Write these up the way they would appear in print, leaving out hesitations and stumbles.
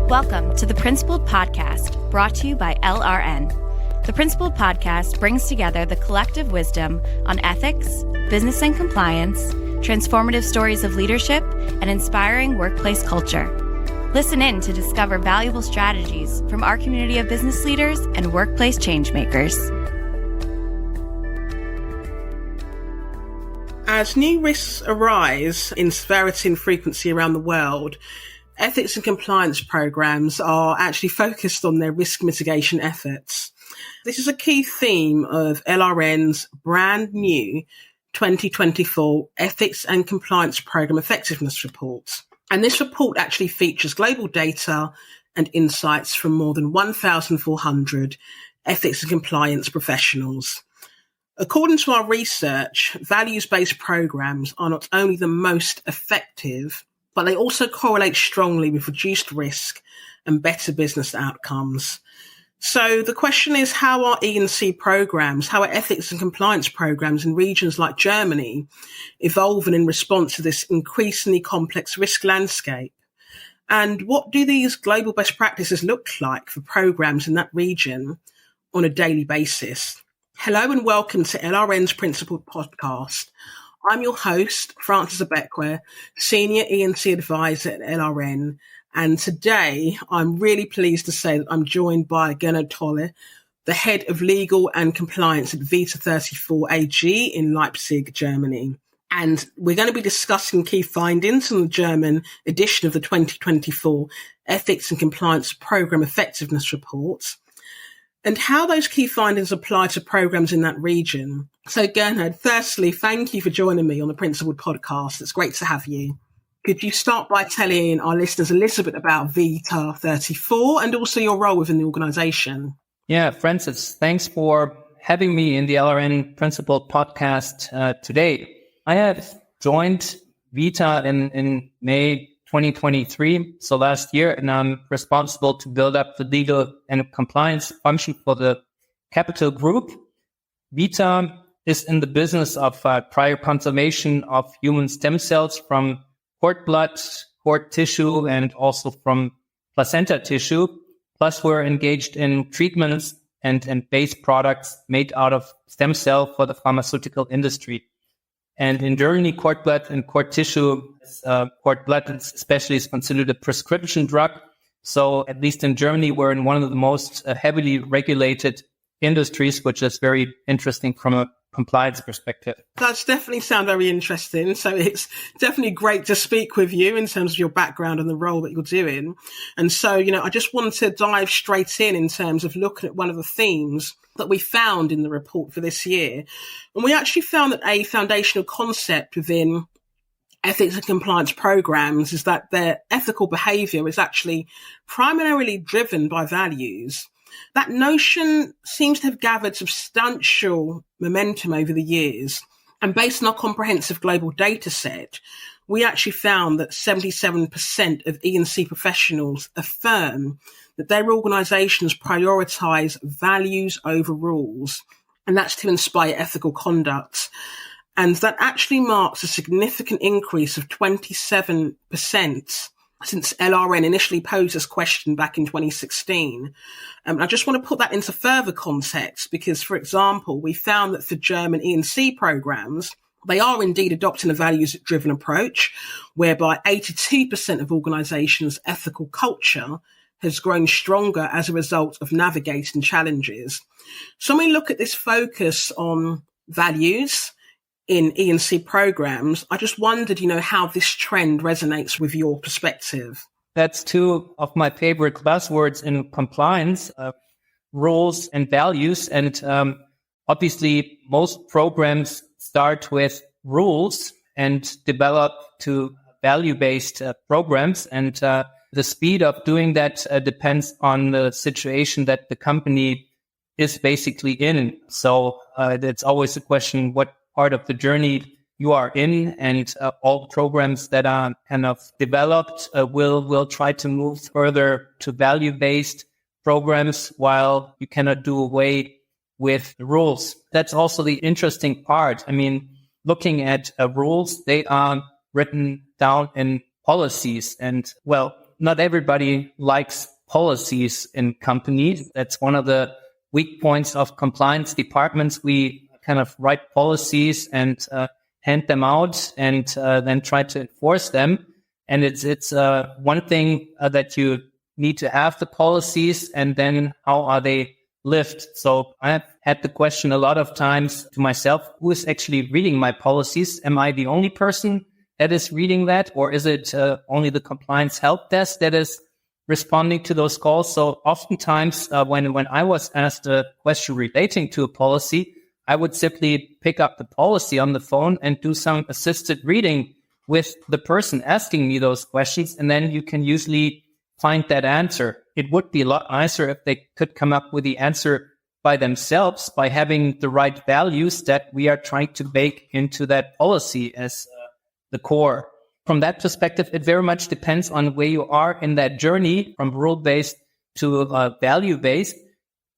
Welcome to the Principled Podcast, brought to you by LRN. The Principled Podcast brings together the collective wisdom on ethics, business and compliance, transformative stories of leadership, and inspiring workplace culture. Listen in to discover valuable strategies from our community of business leaders and workplace changemakers. As new risks arise in severity and frequency around the world, ethics and compliance programs are actually focused on their risk mitigation efforts. This is a key theme of LRN's brand new 2024 Ethics and Compliance Program Effectiveness Report. And this report actually features global data and insights from more than 1,400 ethics and compliance professionals. According to our research, values-based programs are not only the most effective, but they also correlate strongly with reduced risk and better business outcomes. So the question is, how are E&C programs, how are ethics and compliance programs in regions like Germany evolving in response to this increasingly complex risk landscape? And what do these global best practices look like for programs in that region on a daily basis? Hello and welcome to LRN's Principled Podcast. I'm your host, France Ibekwe, Senior E&C Advisor at LRN. And today I'm really pleased to say that I'm joined by Gernot Tölle, the Head of Legal and Compliance at VITA34 AG in Leipzig, Germany. And we're going to be discussing key findings from the German edition of the 2024 Ethics and Compliance Program Effectiveness Report, and how those key findings apply to programs in that region. So Gernot, firstly, thank you for joining me on the Principled Podcast. It's great to have you. Could you start by telling our listeners a little bit about VITA34 and also your role within the organisation? Yeah, Francis, thanks for having me in the LRN Principled Podcast today. I have joined Vita in May 2023, so last year, and I'm responsible to build up the legal and compliance function for the Capital Group. Vita is in the business of prior conservation of human stem cells from cord blood, cord tissue, and also from placenta tissue. Plus, we're engaged in treatments and base products made out of stem cell for the pharmaceutical industry. And in Germany, cord blood and cord tissue, cord blood especially is considered a prescription drug. So at least in Germany, we're in one of the most heavily regulated industries, which is very interesting from a compliance perspective. That's definitely sound very interesting. So it's definitely great to speak with you in terms of your background and the role that you're doing. And so, I just want to dive straight in terms of looking at one of the themes that we found in the report for this year. And we actually found that a foundational concept within ethics and compliance programs is that their ethical behavior is actually primarily driven by values. That notion seems to have gathered substantial momentum over the years. And based on our comprehensive global data set, we actually found that 77% of E&C professionals affirm that their organisations prioritise values over rules, and that's to inspire ethical conduct. And that actually marks a significant increase of 27% since LRN initially posed this question back in 2016. I just want to put that into further context because, for example, we found that for German E&C programs, they are indeed adopting a values-driven approach, whereby 82% of organisations' ethical culture has grown stronger as a result of navigating challenges. So when we look at this focus on values in E&C programs, I just wondered, how this trend resonates with your perspective. That's two of my favorite buzzwords in compliance, rules and values. And obviously, most programs start with rules and develop to value-based programs. And the speed of doing that depends on the situation that the company is basically in. So it's always a question, what part of the journey you are in, and all programs that are kind of developed will try to move further to value-based programs while you cannot do away with the rules. That's also the interesting part. I mean, looking at rules, they are written down in policies. And well, not everybody likes policies in companies. That's one of the weak points of compliance departments. We kind of write policies and hand them out and then try to enforce them. And it's one thing that you need to have the policies, and then how are they lived? So I've had the question a lot of times to myself, who is actually reading my policies? Am I the only person that is reading that? Or is it only the compliance help desk that is responding to those calls? So oftentimes when I was asked a question relating to a policy, I would simply pick up the policy on the phone and do some assisted reading with the person asking me those questions. And then you can usually find that answer. It would be a lot nicer if they could come up with the answer by themselves, by having the right values that we are trying to bake into that policy as the core. From that perspective, it very much depends on where you are in that journey from rule-based to value-based.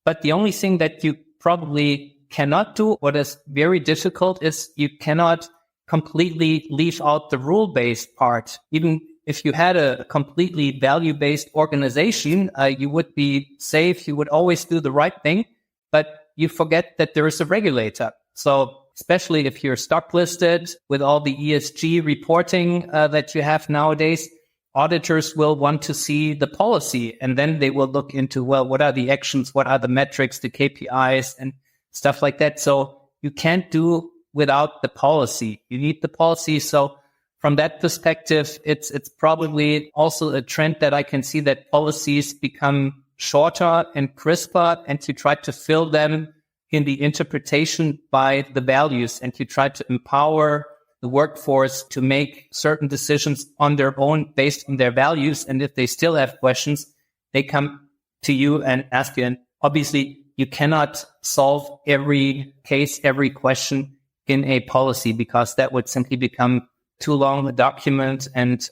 But the only thing that you probably cannot do, what is very difficult, is you cannot completely leave out the rule-based part. Even if you had a completely value-based organization, you would be safe. You would always do the right thing, but you forget that there is a regulator. So especially if you're stock listed with all the ESG reporting that you have nowadays, auditors will want to see the policy, and then they will look into, well, what are the actions? What are the metrics, the KPIs and stuff like that? So you can't do without the policy. You need the policy. So from that perspective, it's probably also a trend that I can see, that policies become shorter and crisper, and you try to fill them in the interpretation by the values, and you try to empower the workforce to make certain decisions on their own based on their values. And if they still have questions, they come to you and ask you. And obviously, you cannot solve every case, every question in a policy, because that would simply become too long a document, and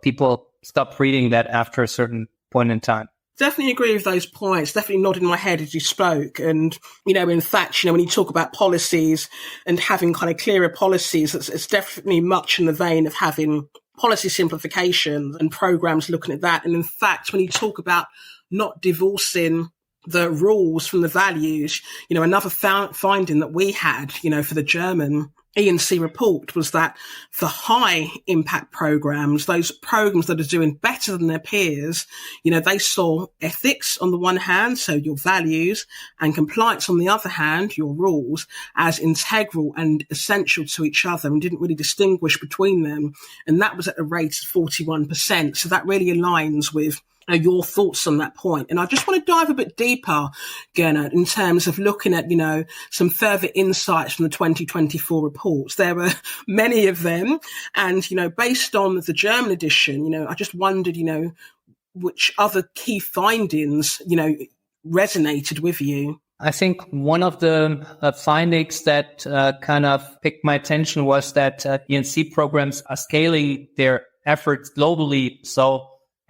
people stop reading that after a certain point in time. Definitely agree with those points. Definitely nodded my head as you spoke. And, in fact, when you talk about policies and having kind of clearer policies, it's definitely much in the vein of having policy simplification and programs looking at that. And in fact, when you talk about not divorcing the rules from the values, another finding that we had, for the German E&C report was that for high impact programs, those programs that are doing better than their peers, they saw ethics on the one hand, so your values, and compliance on the other hand, your rules, as integral and essential to each other, and didn't really distinguish between them. And that was at a rate of 41%. So that really aligns with your thoughts on that point. And I just want to dive a bit deeper, Gernot, in terms of looking at, some further insights from the 2024 reports. There were many of them. And, based on the German edition, I just wondered, which other key findings, resonated with you. I think one of the findings that kind of piqued my attention was that E&C programs are scaling their efforts globally.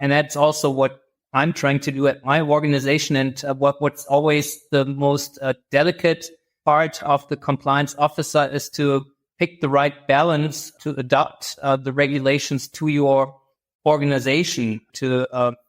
And that's also what I'm trying to do at my organization. And what's always the most delicate part of the compliance officer is to pick the right balance to adopt the regulations to your organization, to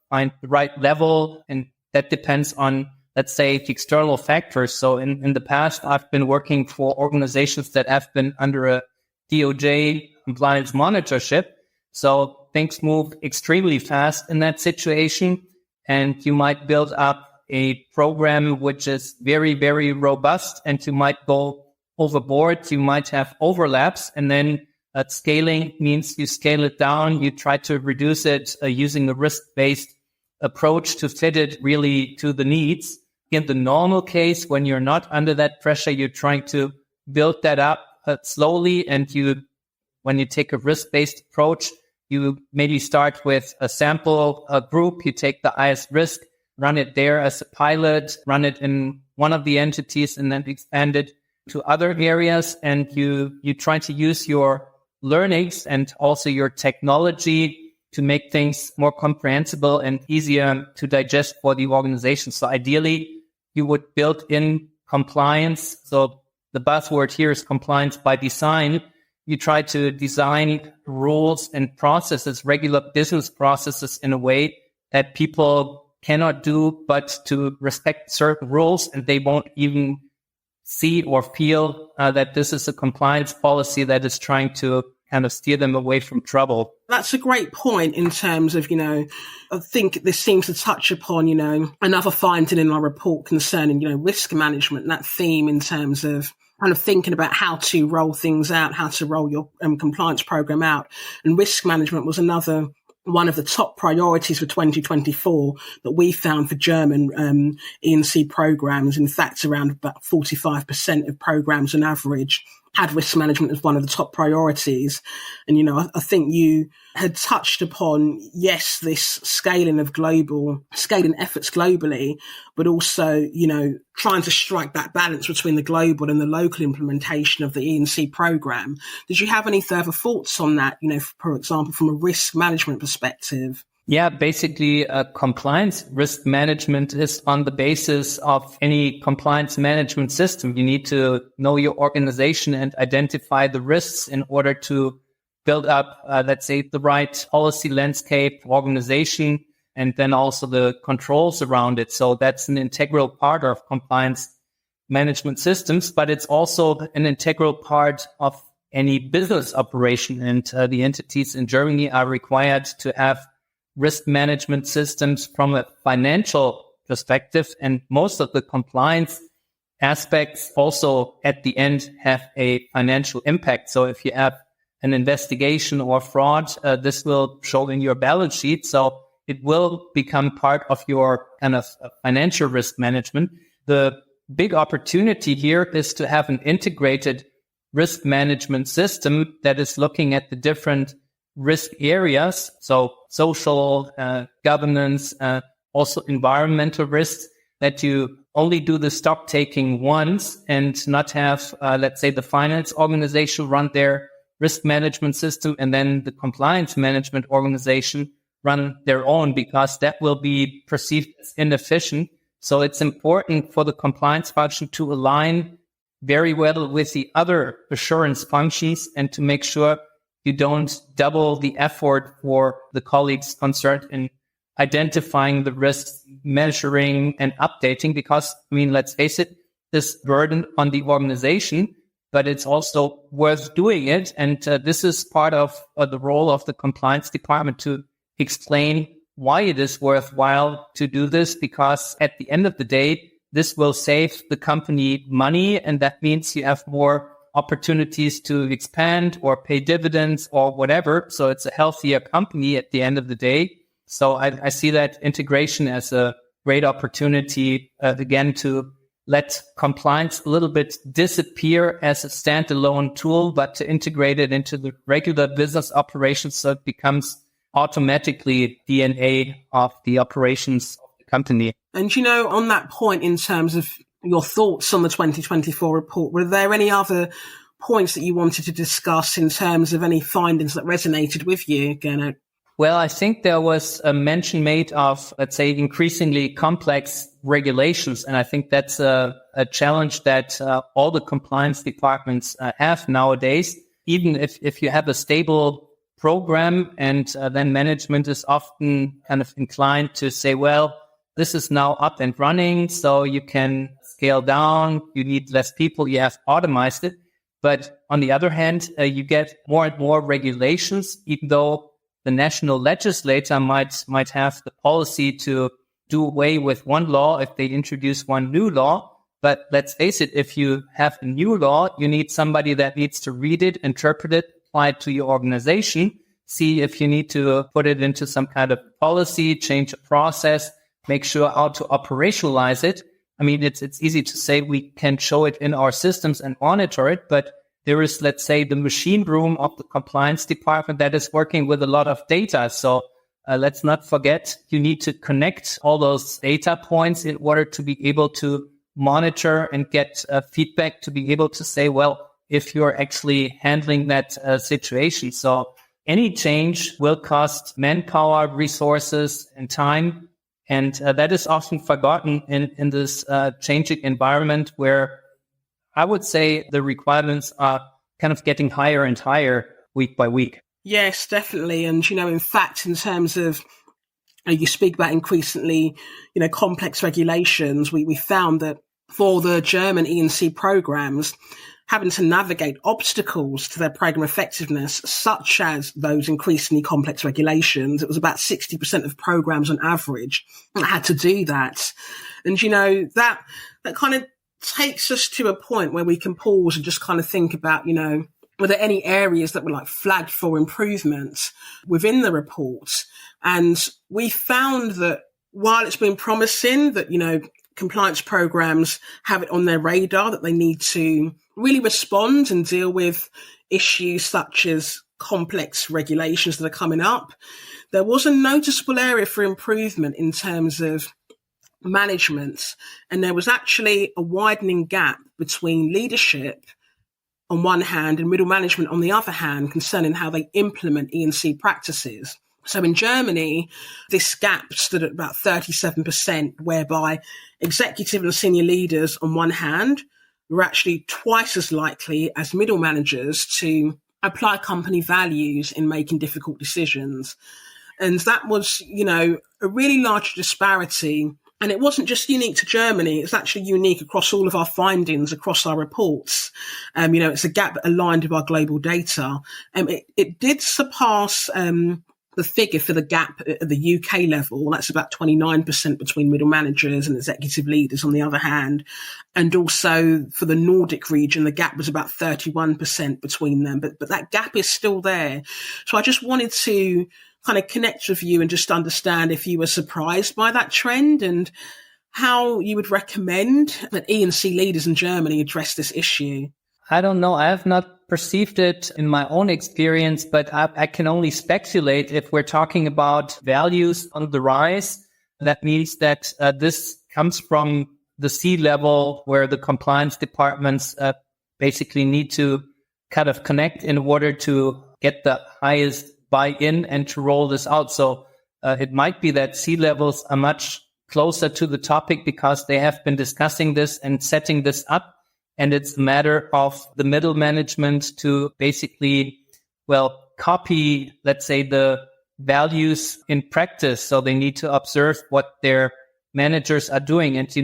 find the right level. And that depends on, let's say, the external factors. So in the past, I've been working for organizations that have been under a DOJ compliance monitorship. So things move extremely fast in that situation, and you might build up a program which is very, very robust, and you might go overboard. You might have overlaps, and then scaling means you scale it down. You try to reduce it using a risk-based approach to fit it really to the needs. In the normal case, when you're not under that pressure, you're trying to build that up slowly, and when you take a risk-based approach, you maybe start with a sample group. You take the highest risk, run it there as a pilot, run it in one of the entities, and then expand it to other areas. And you try to use your learnings and also your technology to make things more comprehensible and easier to digest for the organization. So ideally, you would build in compliance. So the buzzword here is compliance by design. you try to design rules and processes, regular business processes in a way that people cannot do but to respect certain rules, and they won't even see or feel that this is a compliance policy that is trying to kind of steer them away from trouble. That's a great point in terms of, I think this seems to touch upon, another finding in our report concerning, risk management, that theme in terms of kind of thinking about how to roll things out, how to roll your compliance program out. And risk management was another one of the top priorities for 2024 that we found for German E&C programs. In fact, around about 45% of programs on average had risk management as one of the top priorities. And, I think you had touched upon, yes, this scaling efforts globally, but also, trying to strike that balance between the global and the local implementation of the E&C program. Did you have any further thoughts on that, for example, from a risk management perspective? Yeah, basically, compliance risk management is on the basis of any compliance management system. You need to know your organization and identify the risks in order to build up, let's say, the right policy landscape, organization, and then also the controls around it. So that's an integral part of compliance management systems, but it's also an integral part of any business operation. And the entities in Germany are required to have risk management systems from a financial perspective, and most of the compliance aspects also at the end have a financial impact. So if you have an investigation or fraud, this will show in your balance sheet. So it will become part of your kind of financial risk management. The big opportunity here is to have an integrated risk management system that is looking at the different risk areas, so social, governance, also environmental risks, that you only do the stock taking once and not have, let's say, the finance organization run their risk management system and then the compliance management organization run their own, because that will be perceived as inefficient. So it's important for the compliance function to align very well with the other assurance functions and to make sure you don't double the effort for the colleagues concerned in identifying the risks, measuring and updating, because, let's face it, this burden on the organization, but it's also worth doing it. And this is part of the role of the compliance department to explain why it is worthwhile to do this, because at the end of the day, this will save the company money, and that means you have more opportunities to expand or pay dividends or whatever. So it's a healthier company at the end of the day. So I see that integration as a great opportunity, again, to let compliance a little bit disappear as a standalone tool, but to integrate it into the regular business operations so it becomes automatically DNA of the operations of the company. And, on that point, in terms of your thoughts on the 2024 report, were there any other points that you wanted to discuss in terms of any findings that resonated with you, Gernot? Well, I think there was a mention made of, let's say, increasingly complex regulations. And I think that's a challenge that all the compliance departments have nowadays. Even if you have a stable program and then management is often kind of inclined to say, well, this is now up and running, so you can scale down, you need less people, you have automized it. But on the other hand, you get more and more regulations, even though the national legislator might have the policy to do away with one law if they introduce one new law. But let's face it, if you have a new law, you need somebody that needs to read it, interpret it, apply it to your organization, see if you need to put it into some kind of policy, change a process, make sure how to operationalize it. It's easy to say we can show it in our systems and monitor it, but there is, let's say, the machine room of the compliance department that is working with a lot of data. So let's not forget, you need to connect all those data points in order to be able to monitor and get feedback, to be able to say, well, if you're actually handling that situation. So any change will cost manpower, resources, and time. And that is often forgotten in this changing environment where I would say the requirements are kind of getting higher and higher week by week. Yes, definitely. And, in fact, in terms of, you speak about increasingly, complex regulations, we found that for the German E&C programs, having to navigate obstacles to their program effectiveness, such as those increasingly complex regulations, it was about 60% of programs on average that had to do that. And, that kind of takes us to a point where we can pause and just kind of think about, were there any areas that were like flagged for improvement within the report? And we found that while it's been promising that, compliance programs have it on their radar, that they need to really respond and deal with issues such as complex regulations that are coming up, there was a noticeable area for improvement in terms of management. And there was actually a widening gap between leadership on one hand and middle management on the other hand concerning how they implement E&C practices. So in Germany, this gap stood at about 37%, whereby executive and senior leaders on one hand were actually twice as likely as middle managers to apply company values in making difficult decisions. And that was, a really large disparity. And it wasn't just unique to Germany, it's actually unique across all of our findings, across our reports. It's a gap aligned with our global data. It did surpass the figure for the gap at the UK level. That's about 29% between middle managers and executive leaders on the other hand. And also for the Nordic region, the gap was about 31% between them. But that gap is still there. So I just wanted to kind of connect with you and just understand if you were surprised by that trend and how you would recommend that E&C leaders in Germany address this issue. I don't know. I have not perceived it in my own experience, but I can only speculate if we're talking about values on the rise. That means that this comes from the C-level where the compliance departments basically need to kind of connect in order to get the highest buy-in and to roll this out. So it might be that C-levels are much closer to the topic because they have been discussing this and setting this up. And it's a matter of the middle management to basically, copy, let's say, the values in practice. So they need to observe what their managers are doing. And,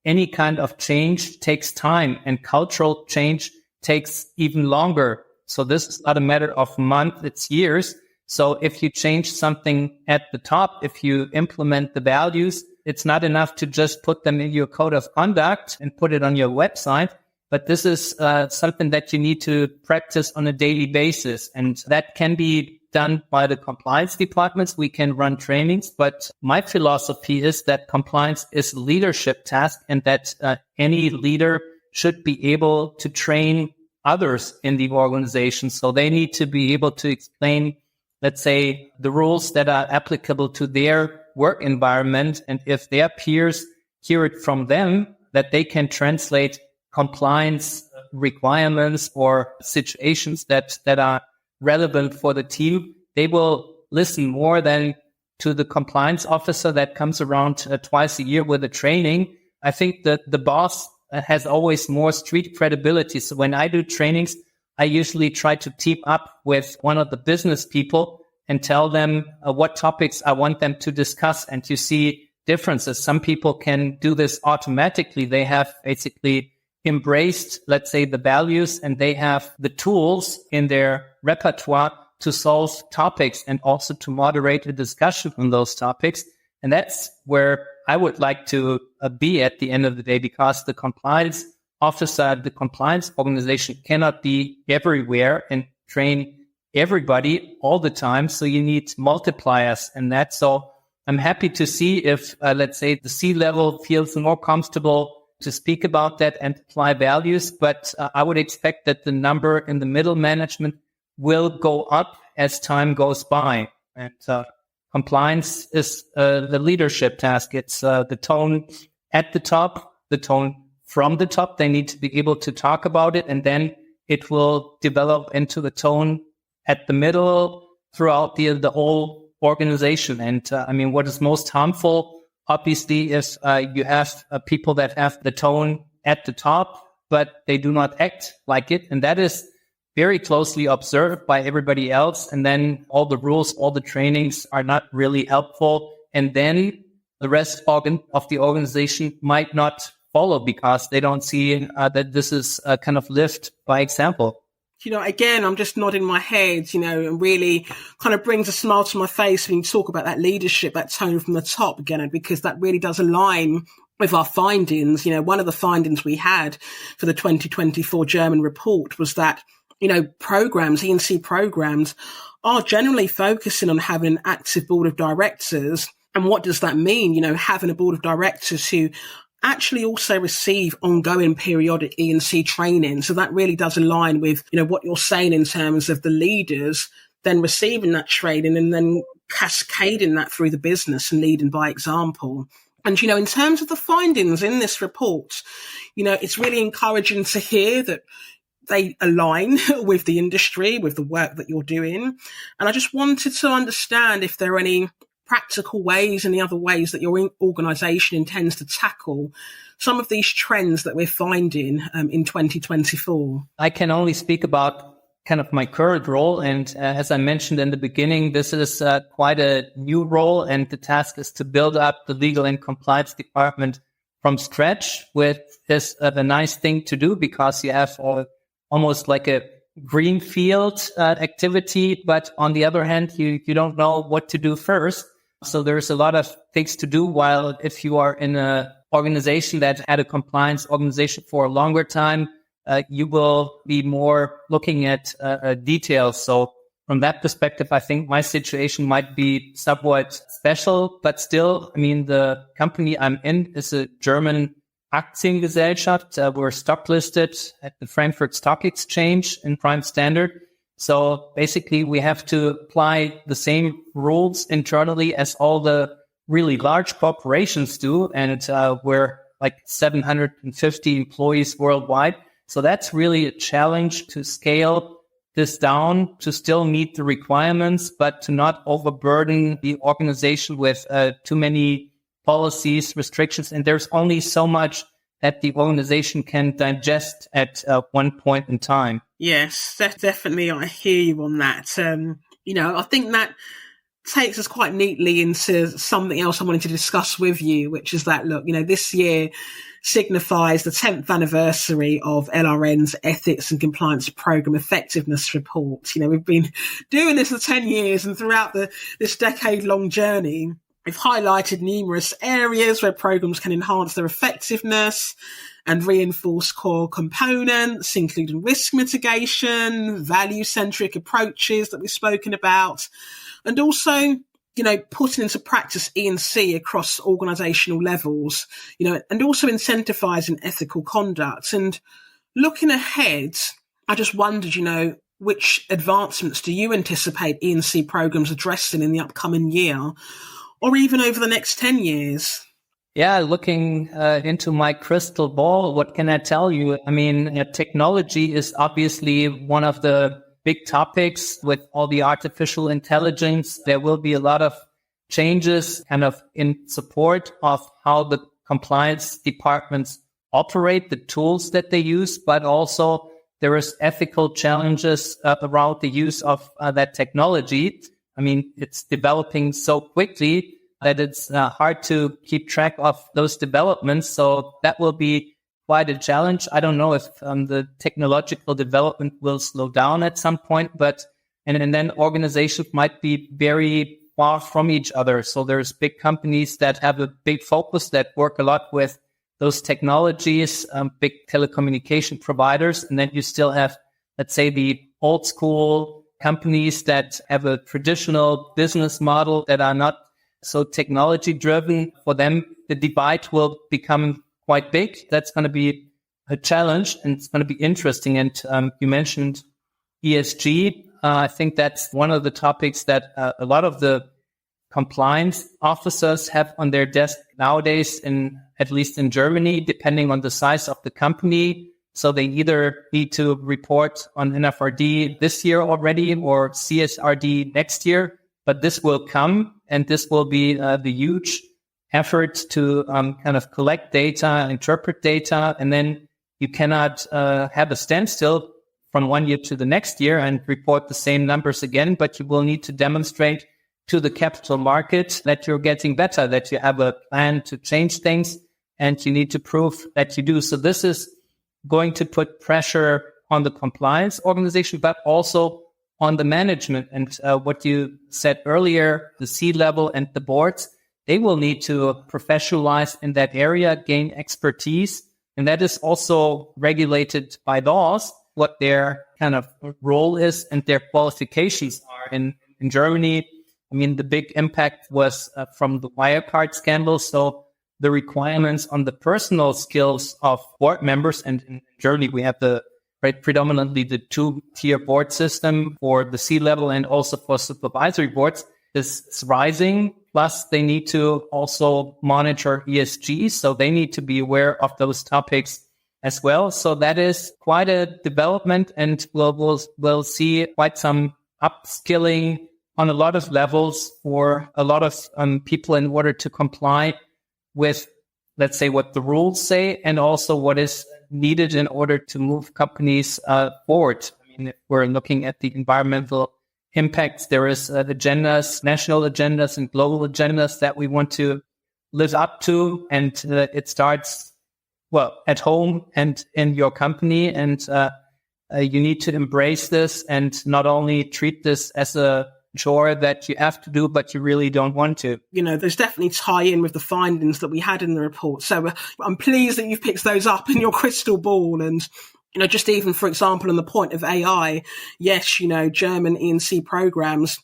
any kind of change takes time and cultural change takes even longer. So this is not a matter of months, it's years. So if you change something at the top, if you implement the values, it's not enough to just put them in your code of conduct and put it on your website. But this is something that you need to practice on a daily basis. And that can be done by the compliance departments. We can run trainings. But my philosophy is that compliance is a leadership task and that any leader should be able to train others in the organization. So they need to be able to explain, let's say, the rules that are applicable to their work environment. And if their peers hear it from them, that they can translate compliance requirements or situations that are relevant for the team, they will listen more than to the compliance officer that comes around twice a year with a training. I think that the boss has always more street credibility. So when I do trainings, I usually try to team up with one of the business people and tell them what topics I want them to discuss. And you see differences. Some people can do this automatically. They have basically embraced, let's say, the values, and they have the tools in their repertoire to solve topics and also to moderate a discussion on those topics. And that's where I would like to be at the end of the day, because the compliance officer, the compliance organization cannot be everywhere and train everybody all the time. So you need multipliers in that. So I'm happy to see if, let's say, the C-level feels more comfortable to speak about that and apply values. But I would expect that the number in the middle management will go up as time goes by. And compliance is the leadership task. It's the tone at the top, the tone from the top. They need to be able to talk about it, and then it will develop into the tone at the middle throughout the whole organization. And what is most harmful, obviously, is you have people that have the tone at the top, but they do not act like it. And that is very closely observed by everybody else. And then all the rules, all the trainings are not really helpful. And then the rest of the organization might not follow because they don't see that this is kind of lived by example. Again, I'm just nodding my head, and really kind of brings a smile to my face when you talk about that leadership, that tone from the top, Gernot, because that really does align with our findings. One of the findings we had for the 2024 German report was that, programs, E&C programs are generally focusing on having an active board of directors. And what does that mean? Having a board of directors who actually also receive ongoing periodic E&C training. So that really does align with, what you're saying in terms of the leaders then receiving that training and then cascading that through the business and leading by example. And, in terms of the findings in this report, it's really encouraging to hear that they align with the industry, with the work that you're doing. And I just wanted to understand if there are any practical ways, any other ways that your organisation intends to tackle some of these trends that we're finding in 2024. I can only speak about kind of my current role. And as I mentioned in the beginning, this is quite a new role. And the task is to build up the legal and compliance department from scratch, which is a nice thing to do because you have almost like a greenfield activity. But on the other hand, you don't know what to do first. So there's a lot of things to do, while if you are in an organization that had a compliance organization for a longer time, you will be more looking at details. So from that perspective, I think my situation might be somewhat special, but still, the company I'm in is a German Aktiengesellschaft. We're stock listed at the Frankfurt Stock Exchange in Prime Standard. So basically, we have to apply the same rules internally as all the really large corporations do. And we're like 750 employees worldwide. So that's really a challenge to scale this down, to still meet the requirements, but to not overburden the organization with too many policies, restrictions. And there's only so much that the organization can digest at one point in time. Yes, definitely. I hear you on that. I think that takes us quite neatly into something else I wanted to discuss with you, which is that, look, this year signifies the 10th anniversary of LRN's Ethics and Compliance Programme Effectiveness Report. We've been doing this for 10 years, and throughout this decade-long journey, we've highlighted numerous areas where programs can enhance their effectiveness and reinforce core components, including risk mitigation, value-centric approaches that we've spoken about, and also, putting into practice E&C across organisational levels, and also incentivising ethical conduct. And looking ahead, I just wondered, which advancements do you anticipate E&C programs addressing in the upcoming year, or even over the next 10 years? Yeah, looking into my crystal ball, what can I tell you? Technology is obviously one of the big topics with all the artificial intelligence. There will be a lot of changes kind of in support of how the compliance departments operate, the tools that they use, but also there is ethical challenges around the use of that technology. It's developing so quickly that it's hard to keep track of those developments. So that will be quite a challenge. I don't know if the technological development will slow down at some point, and then organizations might be very far from each other. So there's big companies that have a big focus that work a lot with those technologies, big telecommunication providers. And then you still have, let's say, the old school companies that have a traditional business model that are not so technology driven. For them, the divide will become quite big. That's going to be a challenge, and it's going to be interesting. And you mentioned ESG. I think that's one of the topics that a lot of the compliance officers have on their desk nowadays, at least in Germany, depending on the size of the company. So they either need to report on NFRD this year already or CSRD next year, but this will come, and this will be the huge effort to kind of collect data, interpret data, and then you cannot have a standstill from 1 year to the next year and report the same numbers again, but you will need to demonstrate to the capital market that you're getting better, that you have a plan to change things, and you need to prove that you do. So this is going to put pressure on the compliance organization, but also on the management. And what you said earlier, the C-level and the boards, they will need to professionalize in that area, gain expertise. And that is also regulated by laws, what their kind of role is and their qualifications are. In Germany, I mean, the big impact was from the Wirecard scandal. So the requirements on the personal skills of board members, and in Germany, we have predominantly the 2-tier board system for the C-level and also for supervisory boards, is rising. Plus, they need to also monitor ESG, so they need to be aware of those topics as well. So that is quite a development, and we'll see quite some upskilling on a lot of levels for a lot of people in order to comply with, let's say, what the rules say, and also what is needed in order to move companies forward. I mean, if we're looking at the environmental impacts, there is agendas, national agendas and global agendas that we want to live up to. And it starts, well, at home and in your company. And you need to embrace this and not only treat this as a chore that you have to do, but you really don't want to. You know, there's definitely tie in with the findings that we had in the report. So I'm pleased that you've picked those up in your crystal ball. And, you know, just even, for example, on the point of AI, yes, you know, German E&C programs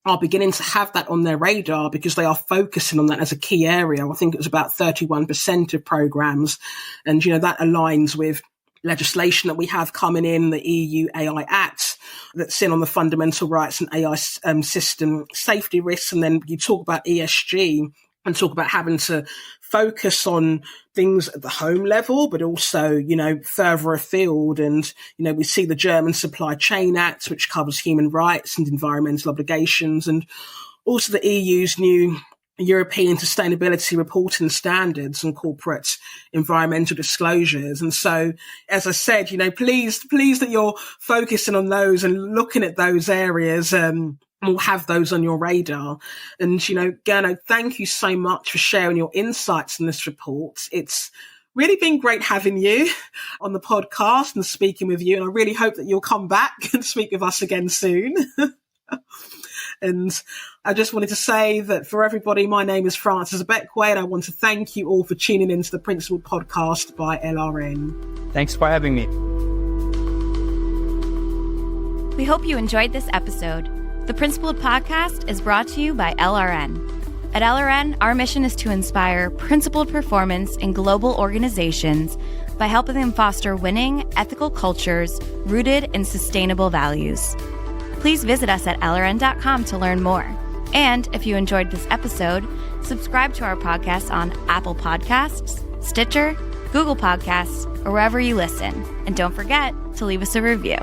are beginning to have that on their radar because they are focusing on that as a key area. I think it was about 31% of programs. And, you know, that aligns with legislation that we have coming in, the EU AI Act, that's in on the fundamental rights and AI system safety risks. And then you talk about ESG and talk about having to focus on things at the home level, but also, you know, further afield. And, you know, we see the German Supply Chain Act, which covers human rights and environmental obligations, and also the EU's new European sustainability reporting standards and corporate environmental disclosures. And so, as I said, you know, pleased that you're focusing on those and looking at those areas, will have those on your radar. And, you know, Gernot, thank you so much for sharing your insights in this report. It's really been great having you on the podcast and speaking with you. And I really hope that you'll come back and speak with us again soon. And I just wanted to say that for everybody, my name is France Ibekwe, and I want to thank you all for tuning into the Principled Podcast by LRN. Thanks for having me. We hope you enjoyed this episode. The Principled Podcast is brought to you by LRN. At LRN, our mission is to inspire principled performance in global organizations by helping them foster winning, ethical cultures rooted in sustainable values. Please visit us at lrn.com to learn more. And if you enjoyed this episode, subscribe to our podcast on Apple Podcasts, Stitcher, Google Podcasts, or wherever you listen. And don't forget to leave us a review.